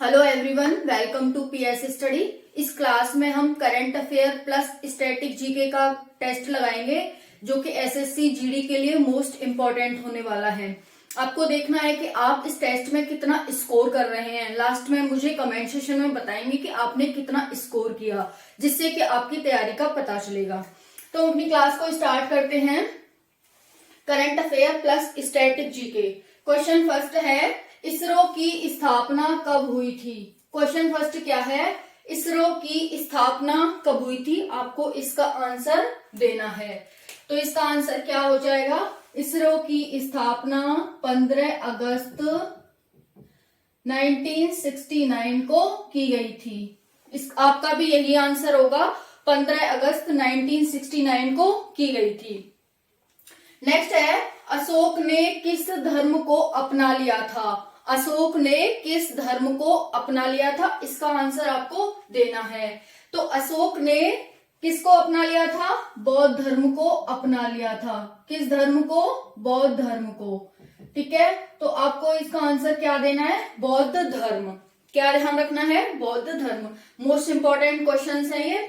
Hello everyone, welcome to PS study. इस class में हम current affair plus static GK का टेस्ट लगाएंगे जो कि एसएससी जीडी के लिए मोस्ट इम्पोर्टेंट होने वाला है। आपको देखना है कि आप इस टेस्ट में कितना स्कोर कर रहे हैं। लास्ट में मुझे कमेंट सेक्शन में बताएंगे कि आपने कितना स्कोर किया, जिससे कि आपकी तैयारी का पता चलेगा। तो अपनी क्लास को स्टार्ट करते हैं। Current affair plus static GK. Question first है, इसरो की स्थापना कब हुई थी। क्वेश्चन फर्स्ट क्या है, इसरो की स्थापना कब हुई थी। आपको इसका आंसर देना है। तो इसका आंसर क्या हो जाएगा, इसरो की स्थापना 15 अगस्त 1969 को की गई थी। आपका भी यही आंसर होगा, 15 अगस्त 1969 को की गई थी। नेक्स्ट है, अशोक ने किस धर्म को अपना लिया था। अशोक ने किस धर्म को अपना लिया था, इसका आंसर आपको देना है। तो अशोक ने किसको अपना लिया था, बौद्ध धर्म को अपना लिया था। किस धर्म को, बौद्ध धर्म को। ठीक है, तो आपको इसका आंसर क्या देना है, बौद्ध धर्म। क्या ध्यान रखना है, बौद्ध धर्म। मोस्ट इंपॉर्टेंट क्वेश्चन है ये।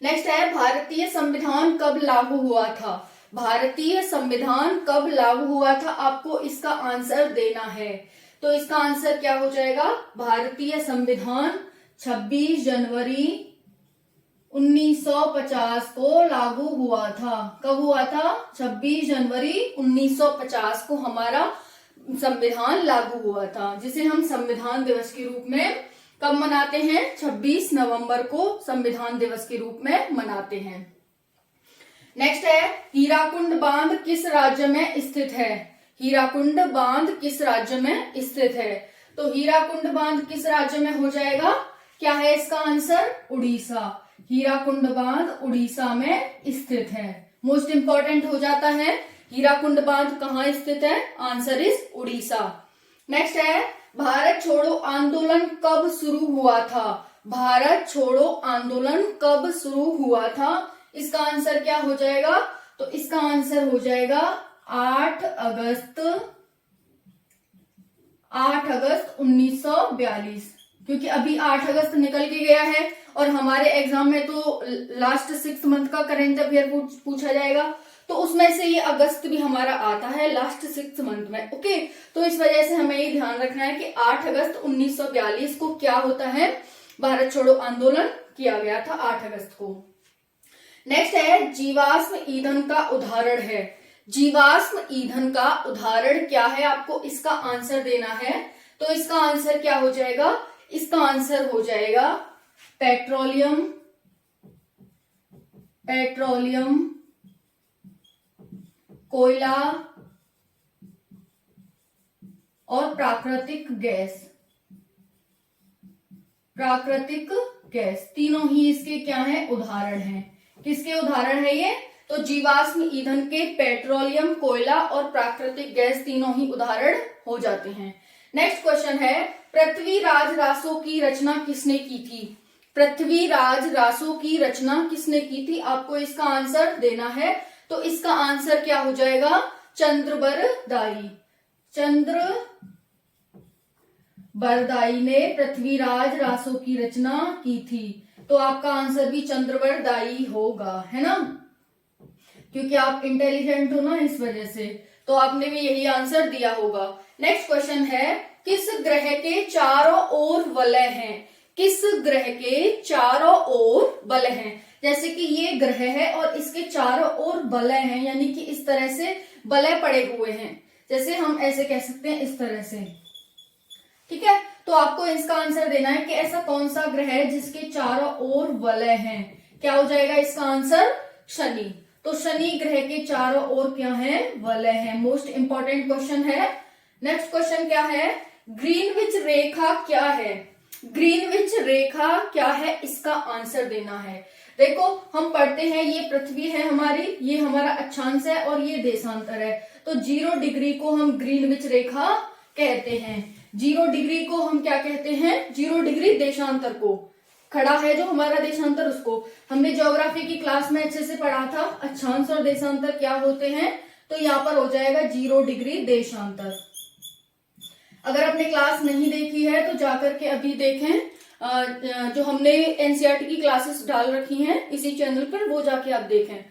नेक्स्ट है, भारतीय संविधान कब लागू हुआ था। भारतीय संविधान कब लागू हुआ था, आपको इसका आंसर देना है। तो इसका आंसर क्या हो जाएगा, भारतीय संविधान 26 जनवरी 1950 को लागू हुआ था। कब हुआ था, 26 जनवरी 1950 को हमारा संविधान लागू हुआ था, जिसे हम संविधान दिवस के रूप में कब मनाते हैं, 26 नवंबर को संविधान दिवस के रूप में मनाते हैं। नेक्स्ट है, हीराकुंड बांध किस राज्य में स्थित है। हीराकुंड बांध किस राज्य में स्थित है। तो हीराकुंड बांध किस राज्य में हो जाएगा, क्या है इसका आंसर, उड़ीसा। हीराकुंड बांध उड़ीसा में स्थित है। मोस्ट इंपॉर्टेंट हो जाता है, हीराकुंड बांध कहाँ स्थित है, आंसर इज उड़ीसा। नेक्स्ट है, भारत छोड़ो आंदोलन कब शुरू हुआ था। भारत छोड़ो आंदोलन कब शुरू हुआ था, इसका आंसर क्या हो जाएगा, तो इसका आंसर हो जाएगा 8 अगस्त 1942। क्योंकि अभी 8 अगस्त निकल के गया है और हमारे एग्जाम में तो लास्ट 6 मंथ का करंट अफेयर पूछा जाएगा, तो उसमें से ये अगस्त भी हमारा आता है लास्ट 6 मंथ में। ओके, तो इस वजह से हमें ये ध्यान रखना है कि 8 अगस्त 1942 को क्या होता है, भारत छोड़ो आंदोलन किया गया था 8 अगस्त को। नेक्स्ट है, जीवाश्म ईंधन का उदाहरण है। जीवाश्म ईंधन का उदाहरण क्या है, आपको इसका आंसर देना है। तो इसका आंसर क्या हो जाएगा, इसका आंसर हो जाएगा पेट्रोलियम, पेट्रोलियम, कोयला और प्राकृतिक गैस। प्राकृतिक गैस, तीनों ही इसके क्या है, उदाहरण हैं। किसके उदाहरण है ये, तो जीवाश्म ईंधन के पेट्रोलियम, कोयला और प्राकृतिक गैस तीनों ही उदाहरण हो जाते हैं। नेक्स्ट क्वेश्चन है, पृथ्वीराज रासो की रचना किसने की थी। पृथ्वीराज रासो की रचना किसने की थी, आपको इसका आंसर देना है। तो इसका आंसर क्या हो जाएगा, चंद्रबरदाई। चंद्रबरदाई ने पृथ्वीराज रासो की रचना की थी। तो आपका आंसर भी चंद्रबरदाई होगा, है ना, क्योंकि आप इंटेलिजेंट हो ना, इस वजह से तो आपने भी यही आंसर दिया होगा। नेक्स्ट क्वेश्चन है, किस ग्रह के चारों ओर वलय हैं। किस ग्रह के चारों ओर वलय हैं, जैसे कि ये ग्रह है और इसके चारों ओर वलय हैं, यानी कि इस तरह से वलय पड़े हुए हैं। जैसे हम ऐसे कह सकते हैं, इस तरह से। ठीक है, तो आपको इसका आंसर देना है कि ऐसा कौन सा ग्रह है जिसके चारों ओर वलय हैं। क्या हो जाएगा इसका आंसर, शनि। तो शनि ग्रह के चारों ओर क्या है, वलय है। मोस्ट इंपॉर्टेंट क्वेश्चन है। नेक्स्ट क्वेश्चन क्या है, ग्रीनविच रेखा क्या है। ग्रीनविच रेखा क्या है, इसका आंसर देना है। देखो, हम पढ़ते हैं, ये पृथ्वी है हमारी, ये हमारा अक्षांश है और ये देशांतर है। तो 0 डिग्री को हम ग्रीनविच रेखा कहते हैं। 0 डिग्री को हम क्या कहते हैं, 0 डिग्री देशांतर को, खड़ा है जो हमारा देशांतर, उसको हमने ज्योग्राफी की क्लास में अच्छे से पढ़ा था, अक्षांश और देशांतर क्या होते हैं। तो यहाँ पर हो जाएगा 0 डिग्री देशांतर। अगर आपने क्लास नहीं देखी है तो जाकर के अभी देखें, जो हमने एनसीईआरटी की क्लासेस डाल रखी हैं इसी चैनल पर, वो जाके आप देखें।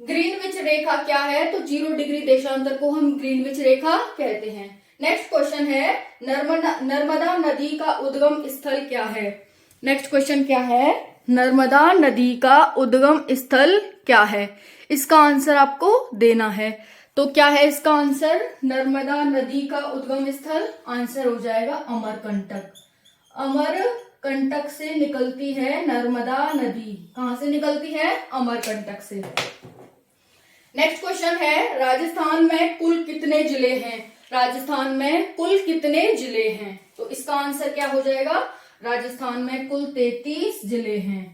ग्रीनविच रेखा क्या है? तो 0 डिग्री देशांतर को हम ग्रीनविच रेखा कहते हैं। नेक्स्ट क्वेश्चन है, नर्मदा नदी का उद्गम स्थल क्या है? नेक्स्ट क्वेश्चन क्या है? नर्मदा नदी का उद्गम स्थल क्या है? इसका आंसर आपको देना है। तो क्या है इसका आंसर? नर्मदा नदी का उद्गम स्थल आंसर हो जाएगा अमरकंटक। अमरकंटक से निकलती है नर्मदा नदी। कहां से निकलती है? अमरकंटक से। नेक्स्ट क्वेश्चन है, राजस्थान में कुल कितने जिले हैं? राजस्थान में कुल कितने जिले हैं? तो इसका आंसर क्या हो जाएगा? राजस्थान में कुल 33 जिले हैं।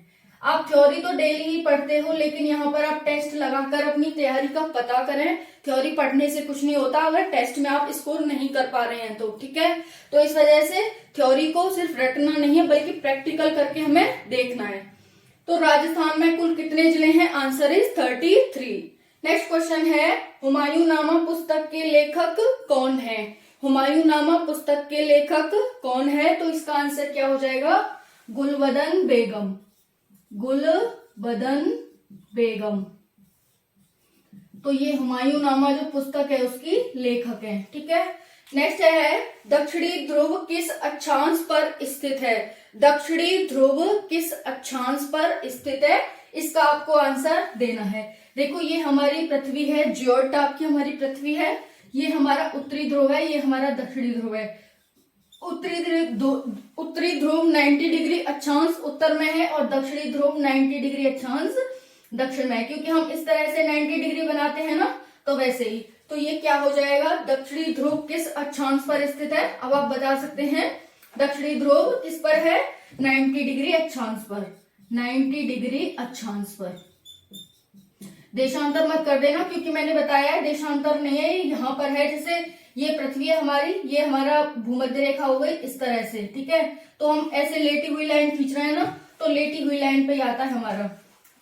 आप थ्योरी तो डेली ही पढ़ते हो, लेकिन यहाँ पर आप टेस्ट लगाकर अपनी तैयारी का पता करें। थ्योरी पढ़ने से कुछ नहीं होता अगर टेस्ट में आप स्कोर नहीं कर पा रहे हैं तो, ठीक है। तो इस वजह से थ्योरी को सिर्फ रटना नहीं है बल्कि प्रैक्टिकल करके हमें देखना है। तो राजस्थान में कुल कितने जिले हैं? Answer is 33। नेक्स्ट क्वेश्चन है, हुमायूंनामा पुस्तक के लेखक कौन है? हुमायूंनामा पुस्तक के लेखक कौन है? तो इसका आंसर क्या हो जाएगा? गुलबदन बेगम। गुलबदन बेगम। तो ये हुमायूंनामा जो पुस्तक है उसकी लेखक है, ठीक है। नेक्स्ट है, दक्षिणी ध्रुव किस अक्षांश पर स्थित है? दक्षिणी ध्रुव किस अक्षांश पर स्थित है? इसका आपको आंसर देना है। देखो ये हमारी पृथ्वी है, ज्योर्ट टाइप की हमारी पृथ्वी है। ये हमारा उत्तरी ध्रुव है, ये हमारा दक्षिणी ध्रुव है। उत्तरी ध्रुव 90 डिग्री अक्षांश उत्तर में है और दक्षिणी ध्रुव 90 डिग्री अक्षांश दक्षिण में है। क्योंकि हम इस तरह से 90 डिग्री बनाते हैं ना, तो वैसे ही। तो ये क्या हो जाएगा? दक्षिणी ध्रुव किस अक्षांश पर स्थित है? अब आप बता सकते हैं दक्षिणी ध्रुव किस पर है? 90 डिग्री अक्षांश पर। 90 डिग्री अक्षांश पर। देशांतर मत कर देना क्योंकि मैंने बताया है देशांतर नहीं है, यहाँ पर है। जैसे ये पृथ्वी है हमारी, ये हमारा भूमध्य रेखा हो गई इस तरह से, ठीक है। तो हम ऐसे लेटी हुई लाइन खींच रहे हैं ना, तो लेटी हुई लाइन पे आता है हमारा।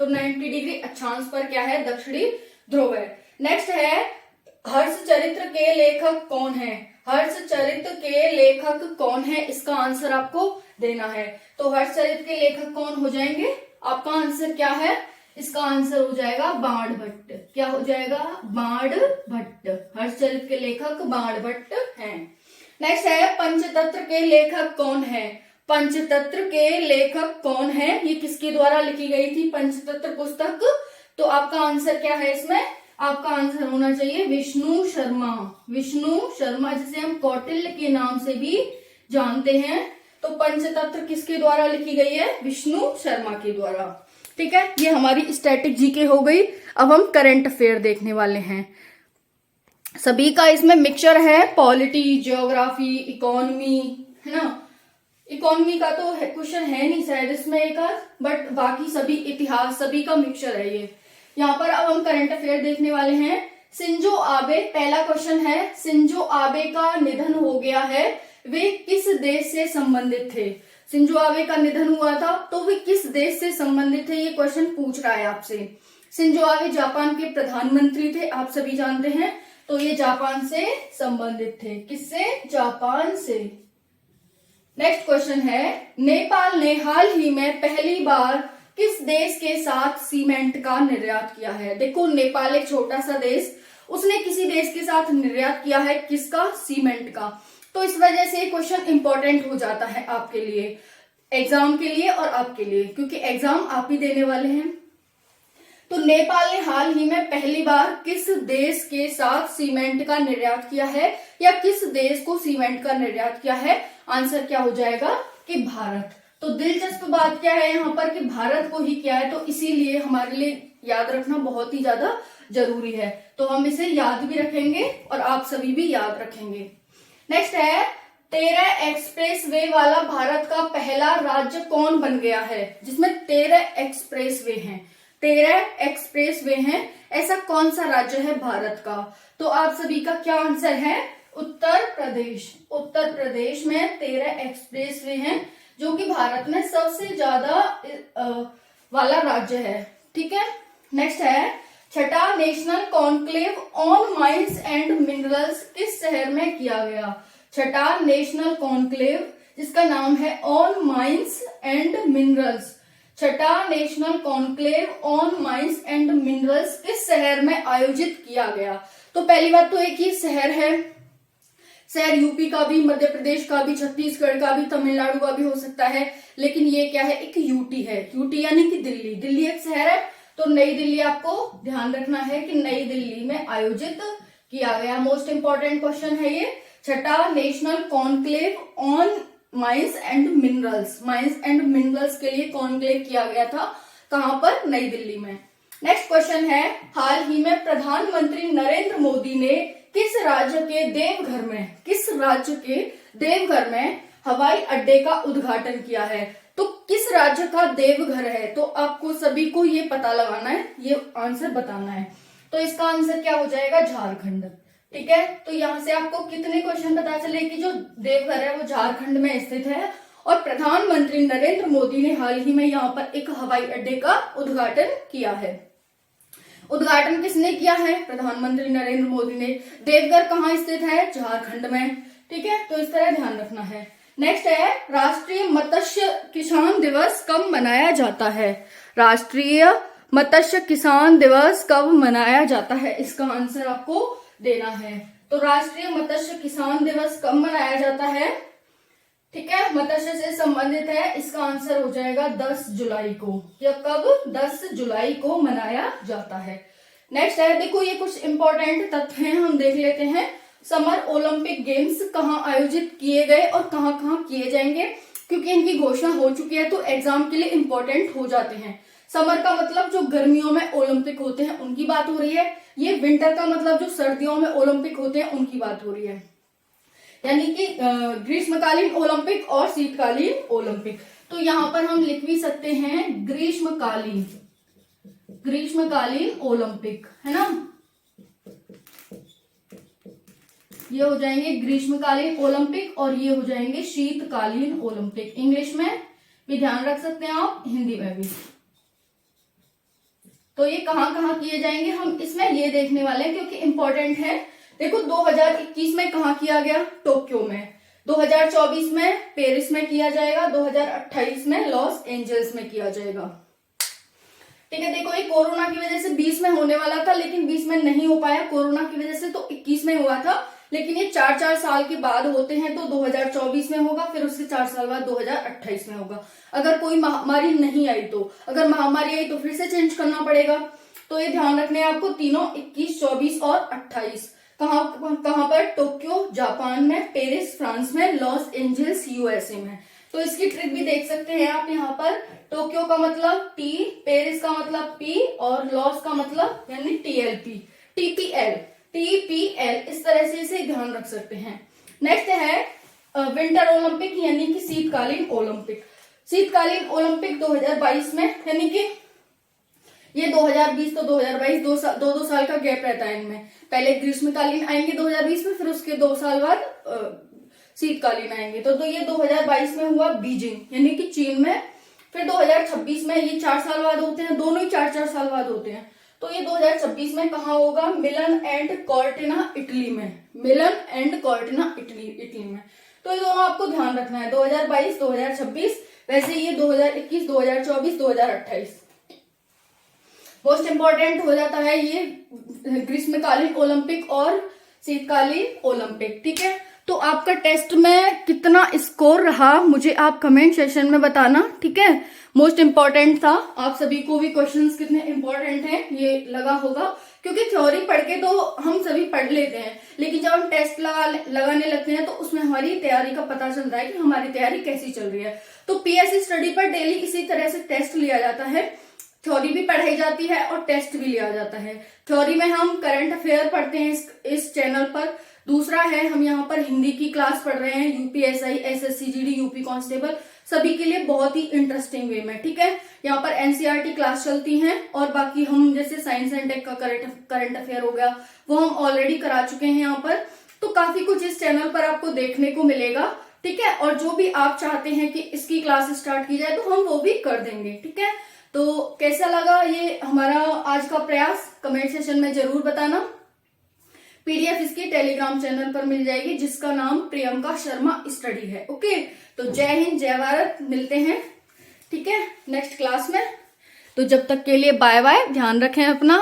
तो 90 डिग्री अक्षांश पर क्या है? दक्षिणी ध्रुव है। नेक्स्ट है, हर्षचरित्र के लेखक कौन है? हर्षचरित्र के लेखक कौन है? इसका आंसर आपको देना है। तो हर्षचरित्र के लेखक कौन हो जाएंगे? आपका आंसर क्या है? इसका आंसर हो जाएगा बाणभट्ट। क्या हो जाएगा? बाणभट्ट। हर्षचरित्र के लेखक बाणभट्ट हैं। नेक्स्ट है, पंचतंत्र के लेखक कौन है? पंचतंत्र के लेखक कौन है? ये किसके द्वारा लिखी गई थी पंचतंत्र पुस्तक? तो आपका आंसर क्या है इसमें? आपका आंसर होना चाहिए विष्णु शर्मा। विष्णु शर्मा, जिसे हम कौटिल्य के नाम से भी जानते हैं। तो पंचतंत्र किसके द्वारा लिखी गई है? विष्णु शर्मा के द्वारा, ठीक है। ये हमारी स्टैटिक जीके हो गई। अब हम करंट अफेयर देखने वाले हैं। सभी का इसमें मिक्सचर है, पॉलिटी, ज्योग्राफी, इकोनॉमी, है ना। इकोनॉमी का तो क्वेश्चन है नहीं शायद इसमें एक आध, बट बाकी सभी इतिहास, सभी का मिक्सचर है ये। यहाँ पर अब हम करंट अफेयर देखने वाले हैं। शिंजो आबे, पहला क्वेश्चन है, शिंजो आबे का निधन हो गया है, वे किस देश से संबंधित थे? शिंजो आबे का निधन हुआ था तो वे किस देश से संबंधित थे? ये क्वेश्चन पूछ रहा है आपसे। शिंजो आबे जापान के प्रधानमंत्री थे, आप सभी जानते हैं। तो ये जापान से संबंधित थे। किससे? जापान से। नेक्स्ट क्वेश्चन है, नेपाल ने हाल ही में पहली बार किस देश के साथ सीमेंट का निर्यात किया है? देखो नेपाल एक छोटा सा देश, उसने किसी देश के साथ निर्यात किया है, किसका? सीमेंट का। तो इस वजह से क्वेश्चन इंपॉर्टेंट हो जाता है आपके लिए, एग्जाम के लिए और आपके लिए, क्योंकि एग्जाम आप ही देने वाले हैं। तो नेपाल ने हाल ही में पहली बार किस देश के साथ सीमेंट का निर्यात किया है, या किस देश को सीमेंट का निर्यात किया है? आंसर क्या हो जाएगा? कि भारत। तो दिलचस्प बात क्या है यहाँ पर कि भारत को ही किया है, तो इसीलिए हमारे लिए याद रखना बहुत ही ज्यादा जरूरी है। तो हम इसे याद भी रखेंगे और आप सभी भी याद रखेंगे। नेक्स्ट है, 13 एक्सप्रेस वे वाला भारत का पहला राज्य कौन बन गया है? जिसमें 13 एक्सप्रेस वे हैं, 13 एक्सप्रेस वे हैं, ऐसा कौन सा राज्य है भारत का? तो आप सभी का क्या आंसर है? उत्तर प्रदेश। उत्तर प्रदेश में 13 एक्सप्रेस वे हैं, जो कि भारत में सबसे ज्यादा वाला राज्य है, ठीक है। नेक्स्ट है, छठा national conclave on mines and minerals किस शहर में किया गया? छठा नेशनल कॉन्क्लेव जिसका नाम है ऑन माइंस एंड मिनरल्स। छठा national conclave on mines and minerals किस शहर में आयोजित किया गया? तो पहली बात तो एक ही शहर है, शहर यूपी का भी, मध्य प्रदेश का भी, छत्तीसगढ़ का भी, तमिलनाडु का भी हो सकता है, लेकिन ये क्या है, एक यूटी है। यूटी यानी कि दिल्ली, दिल्ली एक शहर है, तो नई दिल्ली आपको ध्यान रखना है कि नई दिल्ली में आयोजित किया गया। मोस्ट इंपॉर्टेंट क्वेश्चन है ये। छठा national conclave on mines and minerals, mines and minerals के लिए कॉन्क्लेव किया गया था, कहां पर? नई दिल्ली में। नेक्स्ट क्वेश्चन है, हाल ही में प्रधानमंत्री नरेंद्र मोदी ने किस राज्य के देवघर में, किस राज्य के देवघर में हवाई अड्डे का उद्घाटन किया है? तो किस राज्य का देवघर है? तो आपको सभी को ये पता लगाना है, ये आंसर बताना है। तो इसका आंसर क्या हो जाएगा? झारखंड। ठीक है, तो यहां से आपको कितने क्वेश्चन पता चले कि जो देवघर है वो झारखंड में स्थित है और प्रधानमंत्री नरेंद्र मोदी ने हाल ही में यहाँ पर एक हवाई अड्डे का उद्घाटन किया है। उद्घाटन किसने किया है? प्रधानमंत्री नरेंद्र मोदी ने। देवघर कहाँ स्थित है? झारखंड में। ठीक है, तो इस तरह ध्यान रखना है। नेक्स्ट है, राष्ट्रीय मत्स्य किसान दिवस कब मनाया जाता है? राष्ट्रीय मत्स्य किसान दिवस कब मनाया जाता है? इसका आंसर आपको देना है। तो राष्ट्रीय मत्स्य किसान दिवस कब मनाया जाता है? ठीक है, मत्स्य से संबंधित है, इसका आंसर हो जाएगा 10 जुलाई को। या कब? 10 जुलाई को मनाया जाता है। नेक्स्ट है, देखो ये कुछ इंपॉर्टेंट तथ्य हैं, हम देख लेते हैं। समर ओलंपिक गेम्स कहाँ आयोजित किए गए और कहाँ कहाँ किए जाएंगे, क्योंकि इनकी घोषणा हो चुकी है तो एग्जाम के लिए इंपॉर्टेंट हो जाते हैं। समर का मतलब जो गर्मियों में ओलंपिक होते हैं उनकी बात हो रही है, ये विंटर का मतलब जो सर्दियों में ओलंपिक होते हैं उनकी बात हो रही है, यानी कि ग्रीष्मकालीन ओलंपिक और शीतकालीन ओलंपिक। तो यहाँ पर हम लिख भी सकते हैं ग्रीष्मकालीन, ग्रीष्मकालीन ओलंपिक, है ना। ये हो जाएंगे ग्रीष्मकालीन ओलंपिक और ये हो जाएंगे शीतकालीन ओलंपिक। इंग्लिश में भी ध्यान रख सकते हैं आप, हिंदी में भी। तो ये कहाँ कहाँ किए जाएंगे हम इसमें ये देखने वाले हैं, क्योंकि इंपॉर्टेंट है। देखो 2021 में कहाँ किया गया? टोक्यो में। 2024 में पेरिस में किया जाएगा, 2028 में लॉस एंजल्स में किया जाएगा। ठीक है, देखो ये कोरोना की वजह से 20 में होने वाला था, लेकिन 20 में नहीं हो पाया कोरोना की वजह से, तो 21 में हुआ था। लेकिन ये 4-4 साल के बाद होते हैं, तो 2024 में होगा, फिर उसके 4 साल बाद 2028 में होगा। अगर कोई महामारी नहीं आई तो, अगर महामारी आई तो फिर से चेंज करना पड़ेगा। तो ये ध्यान रखने हैं आपको तीनों, 21, 24 और 28। कहां पर? टोक्यो जापान में, पेरिस फ्रांस में, लॉस एंजल्स यूएसए में। तो इसकी ट्रिक भी देख सकते हैं आप यहाँ पर। टोक्यो का मतलब टी, पेरिस का मतलब पी और लॉस का मतलब यानी टीएलपी, टीपीएल, टीपीएल, इस तरह से इसे ध्यान रख सकते हैं। नेक्स्ट है विंटर ओलंपिक यानी कि शीतकालीन ओलंपिक। शीतकालीन ओलंपिक 2022 में, यानी कि ये 2020 तो 2022 दो साल का गैप रहता है इनमें। पहले ग्रीष्मकालीन आएंगे 2020 में, फिर उसके 2 साल बाद शीतकालीन आएंगे। तो ये 2022 में हुआ बीजिंग यानी कि चीन में। फिर 2026 में, ये 4 साल बाद होते हैं, दोनों ही 4-4 साल बाद होते हैं। तो ये 2026 में कहाँ होगा? मिलन एंड कॉर्टिना इटली में, मिलन एंड कॉर्टिना इटली में। तो ये दोनों आपको ध्यान रखना है, 2022, 2026। वैसे ये 2021, 2024, 2028 मोस्ट इंपॉर्टेंट हो जाता है, ये ग्रीष्मकालीन ओलंपिक और शीतकालीन ओलंपिक। ठीक है, तो आपका टेस्ट में कितना स्कोर रहा मुझे आप कमेंट सेक्शन में बताना। ठीक है, मोस्ट इंपॉर्टेंट था, आप सभी को भी क्वेश्चंस कितने इंपॉर्टेंट हैं ये लगा होगा, क्योंकि थ्योरी पढ़ के तो हम सभी पढ़ लेते हैं, लेकिन जब हम टेस्ट लगाने लगते हैं तो उसमें हमारी तैयारी का पता चलता है कि हमारी तैयारी कैसी चल रही है। तो पीएससी स्टडी पर डेली इसी तरह से टेस्ट लिया जाता है, थ्योरी भी पढ़ाई जाती है और टेस्ट भी लिया जाता है। थ्योरी में हम करंट अफेयर पढ़ते हैं इस चैनल पर। दूसरा है, हम यहाँ पर हिंदी की क्लास पढ़ रहे हैं, UPSI, SSC GD, UP constable, सभी के लिए बहुत ही इंटरेस्टिंग वे में। ठीक है, यहाँ पर एनसीईआरटी क्लास चलती हैं और बाकी हम जैसे साइंस एंड टेक का करंट अफेयर हो गया वो हम ऑलरेडी करा चुके हैं यहाँ पर। तो काफी कुछ इस चैनल पर आपको देखने को मिलेगा। ठीक है, और जो भी आप चाहते हैं कि इसकी क्लास स्टार्ट की जाए तो हम वो भी कर देंगे। ठीक है, तो कैसा लगा ये हमारा आज का प्रयास कमेंट सेक्शन में जरूर बताना। पीडीएफ इसकी टेलीग्राम चैनल पर मिल जाएगी जिसका नाम प्रियंका शर्मा स्टडी है। ओके, तो जय हिंद जय भारत, मिलते हैं ठीक है नेक्स्ट क्लास में। तो जब तक के लिए बाय बाय, ध्यान रखें अपना।